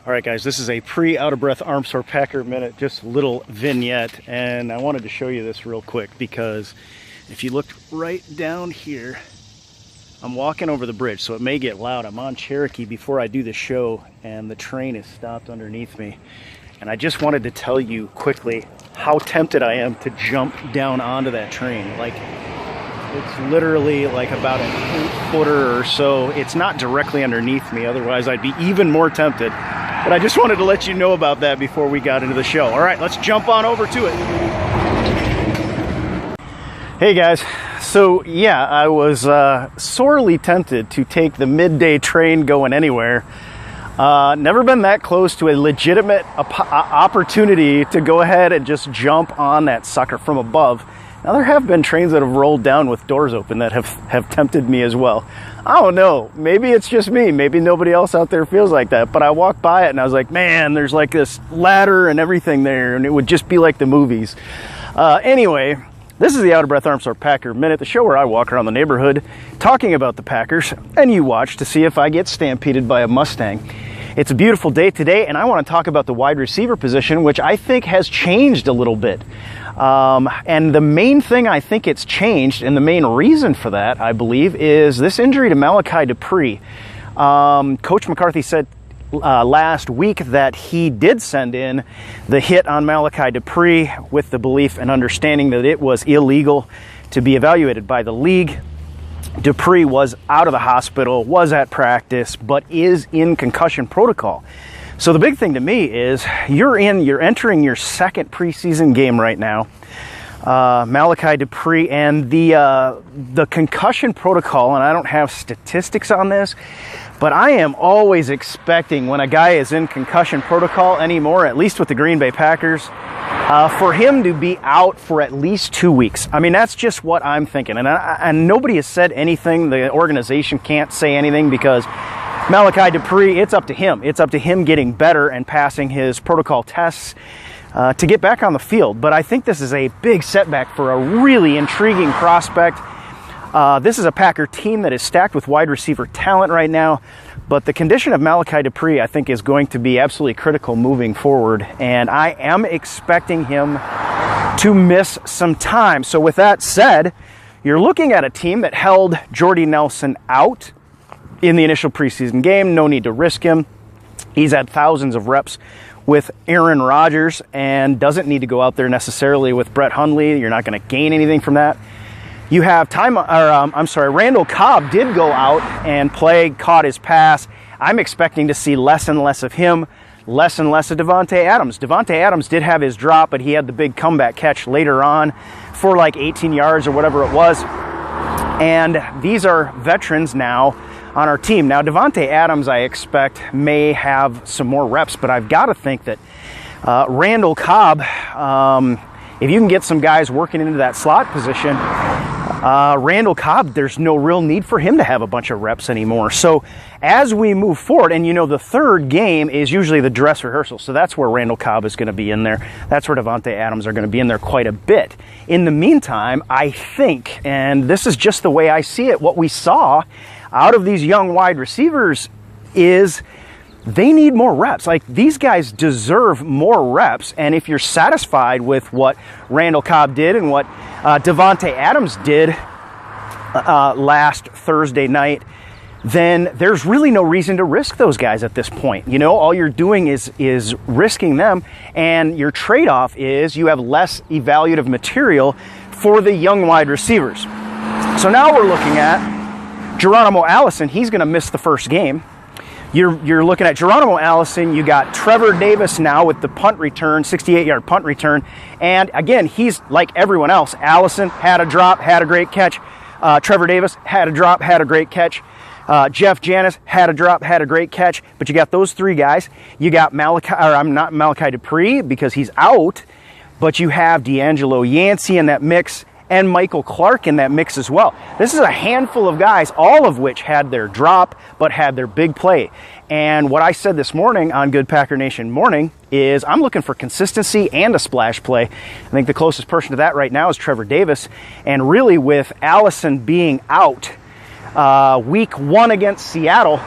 All right, guys, this is a pre-out-of-breath Armsor Packer Minute, just a little vignette, and I wanted to show you this real quick because if you look right down here, I'm walking over the bridge, so it may get loud. I'm on Cherokee before I do the show, and the train is stopped underneath me. And I just wanted to tell you quickly how tempted I am to jump down onto that train. Like, it's literally like about an 8-footer or so. It's not directly underneath me, otherwise I'd be even more tempted. But I just wanted to let you know about that before we got into the show. All right, let's jump on over to it. Hey guys, so yeah, I was sorely tempted to take the midday train going anywhere. Never been that close to a legitimate opportunity to go ahead and just jump on that sucker from above. Now, there have been trains that have rolled down with doors open that have tempted me as well. I don't know. Maybe it's just me. Maybe nobody else out there feels like that. But I walked by it and I was like, man, there's like this ladder and everything there. And it would just be like the movies. Anyway, this is the Out of Breath Armsor Packer Minute, the show where I walk around the neighborhood talking about the Packers. And you watch to see if I get stampeded by a Mustang. It's a beautiful day today, and I want to talk about the wide receiver position, which I think has changed a little bit. And the main thing I think it's changed, and the main reason for that, I believe, is this injury to Malachai Dupres. Coach McCarthy said last week that he did send in the hit on Malachai Dupres with the belief and understanding that it was illegal to be evaluated by the league. Dupres was out of the hospital, was at practice, but is in concussion protocol. So the big thing to me is you're entering your second preseason game right now. Malachai Dupres, and the concussion protocol, and I don't have statistics on this, but I am always expecting when a guy is in concussion protocol anymore, at least with the Green Bay Packers, for him to be out for at least 2 weeks. I mean, that's just what I'm thinking. And nobody has said anything. The organization can't say anything because Malachai Dupres, it's up to him. It's up to him getting better and passing his protocol tests to get back on the field. But I think this is a big setback for a really intriguing prospect. This is a Packer team that is stacked with wide receiver talent right now, but the condition of Malachai Dupres, I think, is going to be absolutely critical moving forward, and I am expecting him to miss some time. So with that said, you're looking at a team that held Jordy Nelson out in the initial preseason game. No need to risk him. He's had thousands of reps with Aaron Rodgers and doesn't need to go out there necessarily with Brett Hundley. You're not going to gain anything from that. You have Randall Cobb did go out and play, caught his pass. I'm expecting to see less and less of him, less and less of Davante Adams. Davante Adams did have his drop, but he had the big comeback catch later on for like 18 yards or whatever it was. And these are veterans now on our team. Now, Davante Adams, I expect, may have some more reps, but I've got to think that Randall Cobb, if you can get some guys working into that slot position, Randall Cobb, there's no real need for him to have a bunch of reps anymore. So as we move forward, and you know, the third game is usually the dress rehearsal. So that's where Randall Cobb is going to be in there. That's where Davante Adams are going to be in there quite a bit. In the meantime, I think, and this is just the way I see it, what we saw out of these young wide receivers is they need more reps. Like, these guys deserve more reps. And if you're satisfied with what Randall Cobb did and what Davante Adams did last Thursday night, then there's really no reason to risk those guys at this point. You know, all you're doing is risking them, and your trade-off is you have less evaluative material for the young wide receivers. So now we're looking at Geronimo Allison. He's going to miss the first game. You're looking at Geronimo Allison. You got Trevor Davis now with the punt return, 68-yard punt return. And again, he's like everyone else. Allison had a drop, had a great catch. Trevor Davis had a drop, had a great catch. Jeff Janis had a drop, had a great catch. But you got those three guys. You got Malachai Dupres because he's out. But you have D'Angelo Yancey in that mix, and Michael Clark in that mix as well. This is a handful of guys, all of which had their drop, but had their big play. And what I said this morning on Good Packer Nation Morning is I'm looking for consistency and a splash play. I think the closest person to that right now is Trevor Davis. And really, with Allison being out week 1 against Seattle,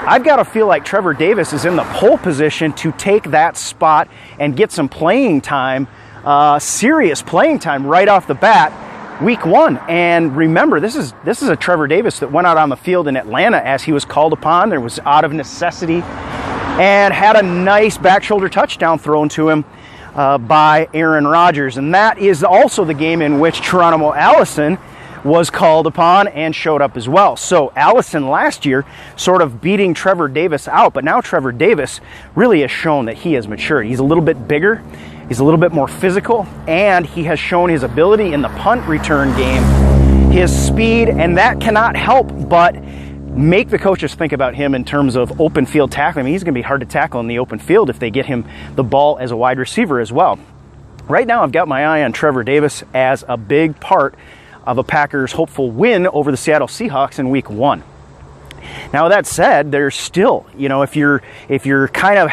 I've got to feel like Trevor Davis is in the pole position to take that spot and get some playing time, serious playing time right off the bat, week 1. And remember, this is a Trevor Davis that went out on the field in Atlanta as he was called upon. There was out of necessity, and had a nice back shoulder touchdown thrown to him by Aaron Rodgers. And that is also the game in which Geronimo Allison was called upon and showed up as well. So Allison last year sort of beating Trevor Davis out, but now Trevor Davis really has shown that he has matured. He's a little bit bigger, he's a little bit more physical, and he has shown his ability in the punt return game, his speed, and that cannot help but make the coaches think about him in terms of open field tackling. I mean, he's going to be hard to tackle in the open field if they get him the ball as a wide receiver as well. Right now, I've got my eye on Trevor Davis as a big part of a Packers hopeful win over the Seattle Seahawks in week 1. Now, that said, there's still, if you're kind of,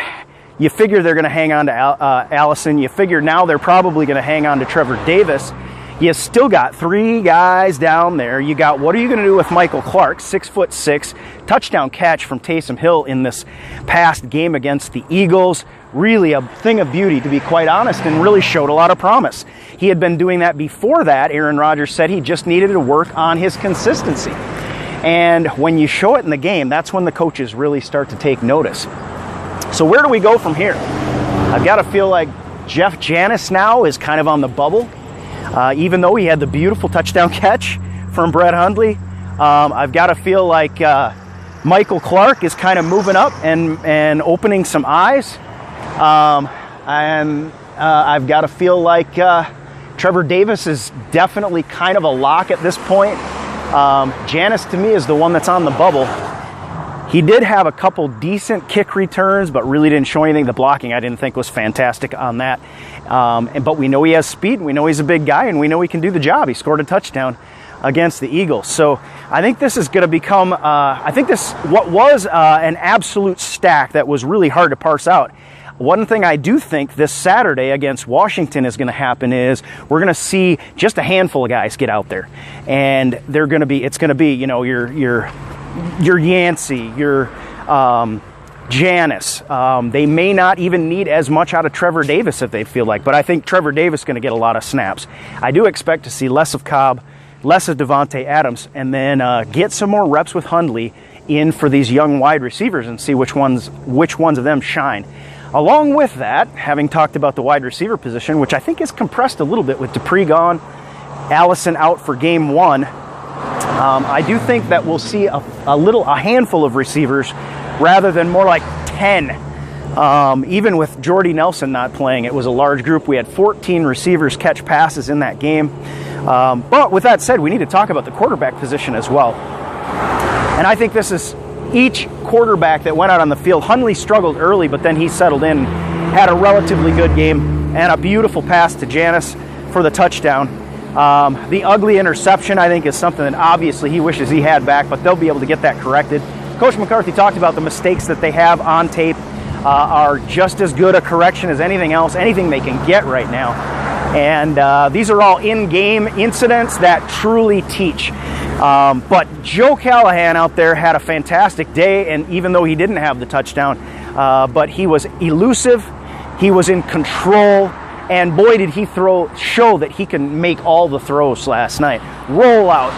you figure they're going to hang on to Allison, you figure now they're probably going to hang on to Trevor Davis. You still got 3 guys down there. You got, what are you going to do with Michael Clark, 6'6", touchdown catch from Taysom Hill in this past game against the Eagles. Really a thing of beauty, to be quite honest, and really showed a lot of promise. He had been doing that before that. Aaron Rodgers said he just needed to work on his consistency. And when you show it in the game, that's when the coaches really start to take notice. So where do we go from here? I've got to feel like Jeff Janis now is kind of on the bubble. Even though he had the beautiful touchdown catch from Brett Hundley, I've got to feel like Michael Clark is kind of moving up and opening some eyes. I've got to feel like Trevor Davis is definitely kind of a lock at this point. Janis, to me, is the one that's on the bubble. He did have a couple decent kick returns, but really didn't show anything. The blocking I didn't think was fantastic on that. But we know he has speed, and we know he's a big guy, and we know he can do the job. He scored a touchdown against the Eagles. So I think this is going to become, what was an absolute stack that was really hard to parse out. One thing I do think this Saturday against Washington is going to happen is we're going to see just a handful of guys get out there, and it's going to be, your Yancey, your Janis. They may not even need as much out of Trevor Davis if they feel like, but I think Trevor Davis is going to get a lot of snaps. I do expect to see less of Cobb, less of Devontae Adams, and then get some more reps with Hundley in for these young wide receivers and see which ones of them shine. Along with that, having talked about the wide receiver position, which I think is compressed a little bit with Dupres gone, Allison out for game 1, I do think that we'll see a handful of receivers rather than more like 10. Even with Jordy Nelson not playing, it was a large group. We had 14 receivers catch passes in that game. But with that said, we need to talk about the quarterback position as well. And I think this is each quarterback that went out on the field. Hundley struggled early, but then he settled in, had a relatively good game, and a beautiful pass to Janis for the touchdown. The ugly interception, I think, is something that obviously he wishes he had back, but they'll be able to get that corrected. Coach McCarthy talked about the mistakes that they have on tape are just as good a correction as anything else, anything they can get right now. And these are all in-game incidents that truly teach. But Joe Callahan out there had a fantastic day, and even though he didn't have the touchdown, but he was elusive, he was in control, and boy did he show that he can make all the throws last night. Rollout,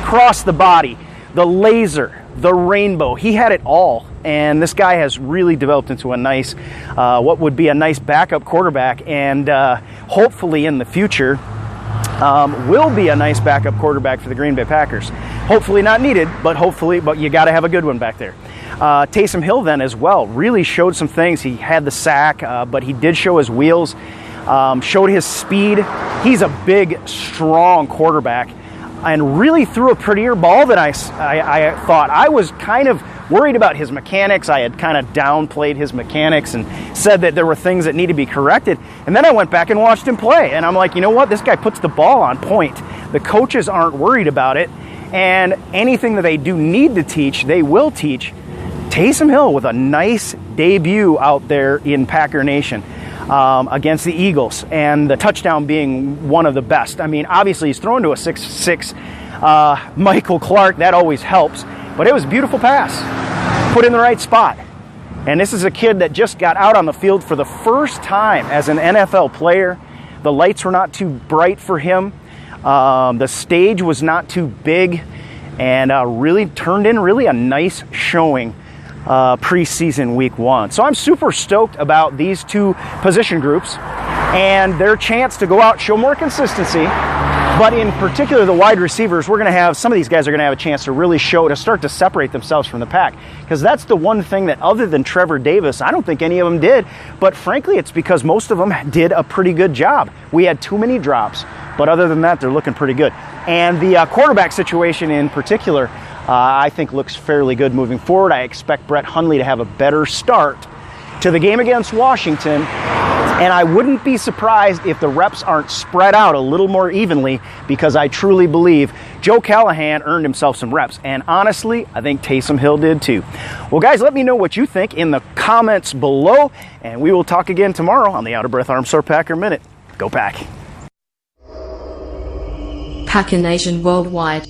across the body, the laser, the rainbow, he had it all. And this guy has really developed into a nice, what would be a nice backup quarterback, and hopefully in the future will be a nice backup quarterback for the Green Bay Packers. Hopefully not needed, but you got to have a good one back there. Taysom Hill then as well really showed some things. He had the sack, but he did show his wheels, showed his speed. He's a big, strong quarterback, and really threw a prettier ball than I thought. I was kind of worried about his mechanics. I had kind of downplayed his mechanics and said that there were things that need to be corrected. And then I went back and watched him play. And I'm like, you know what? This guy puts the ball on point. The coaches aren't worried about it. And anything that they do need to teach, they will teach. Taysom Hill with a nice debut out there in Packer Nation against the Eagles. And the touchdown being one of the best. I mean, obviously he's thrown to a 6'6" Michael Clark. That always helps. But it was a beautiful pass. put in the right spot. And this is a kid that just got out on the field for the first time as an NFL player. The lights were not too bright for him. The stage was not too big, and really turned in really a nice showing preseason week 1. So I'm super stoked about these two position groups and their chance to go out, show more consistency. But in particular, the wide receivers, we're going to have, some of these guys are going to have a chance to really show, to start to separate themselves from the pack. Because that's the one thing that, other than Trevor Davis, I don't think any of them did. But frankly, it's because most of them did a pretty good job. We had too many drops. But other than that, they're looking pretty good. And the quarterback situation in particular, I think looks fairly good moving forward. I expect Brett Hundley to have a better start to the game against Washington. And I wouldn't be surprised if the reps aren't spread out a little more evenly, because I truly believe Joe Callahan earned himself some reps. And honestly, I think Taysom Hill did too. Well, guys, let me know what you think in the comments below. And we will talk again tomorrow on the Out of Breath Armstar Packer Minute. Go Pack. Packer Nation worldwide.